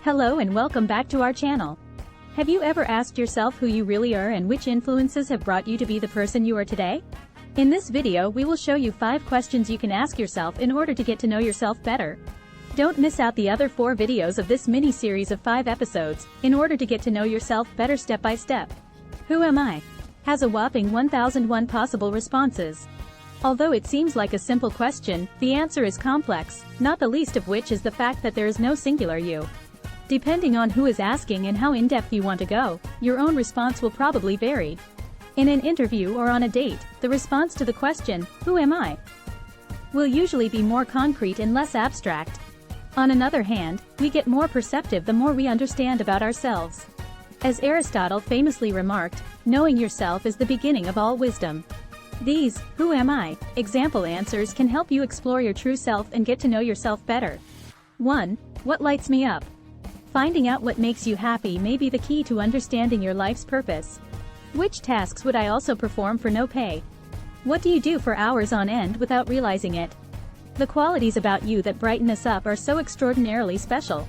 Hello and welcome back to our channel. Have you ever asked yourself who you really are and which influences have brought you to be the person you are today? In this video we will show you 5 questions you can ask yourself in order to get to know yourself better. Don't miss out the other 4 videos of this mini-series of 5 episodes, in order to get to know yourself better step by step. Who am I? Has a whopping 1001 possible responses. Although it seems like a simple question, the answer is complex, not the least of which is the fact that there is no singular you. Depending on who is asking and how in-depth you want to go, your own response will probably vary. In an interview or on a date, the response to the question, "Who am I?" will usually be more concrete and less abstract. On another hand, we get more perceptive the more we understand about ourselves. As Aristotle famously remarked, knowing yourself is the beginning of all wisdom. These, "Who am I?" example answers can help you explore your true self and get to know yourself better. 1. What lights me up? Finding out what makes you happy may be the key to understanding your life's purpose. Which tasks would I also perform for no pay? What do you do for hours on end without realizing it? The qualities about you that brighten us up are so extraordinarily special.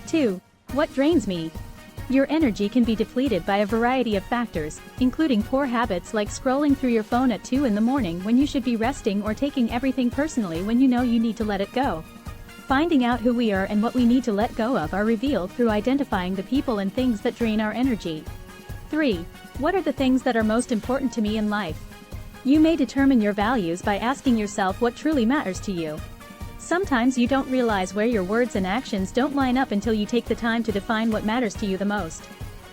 2. What drains me? Your energy can be depleted by a variety of factors, including poor habits like scrolling through your phone at 2 in the morning when you should be resting, or taking everything personally when you know you need to let it go. Finding out who we are and what we need to let go of are revealed through identifying the people and things that drain our energy. 3. What are the things that are most important to me in life? You may determine your values by asking yourself what truly matters to you. Sometimes you don't realize where your words and actions don't line up until you take the time to define what matters to you the most.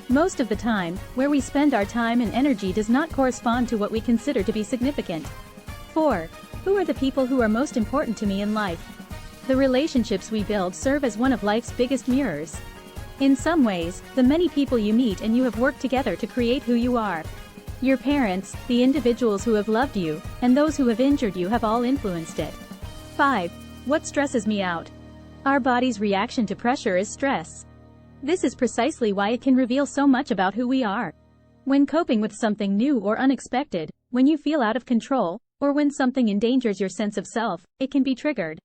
Most of the time, where we spend our time and energy does not correspond to what we consider to be significant. 4. Who are the people who are most important to me in life? The relationships we build serve as one of life's biggest mirrors. In some ways, the many people you meet and you have worked together to create who you are. Your parents, the individuals who have loved you, and those who have injured you have all influenced it. 5. What stresses me out? Our body's reaction to pressure is stress. This is precisely why it can reveal so much about who we are. When coping with something new or unexpected, when you feel out of control, or when something endangers your sense of self, it can be triggered.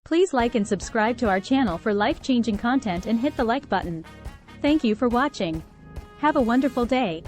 Please like and subscribe to our channel for life-changing content and hit the like button. Thank you for watching. Have a wonderful day.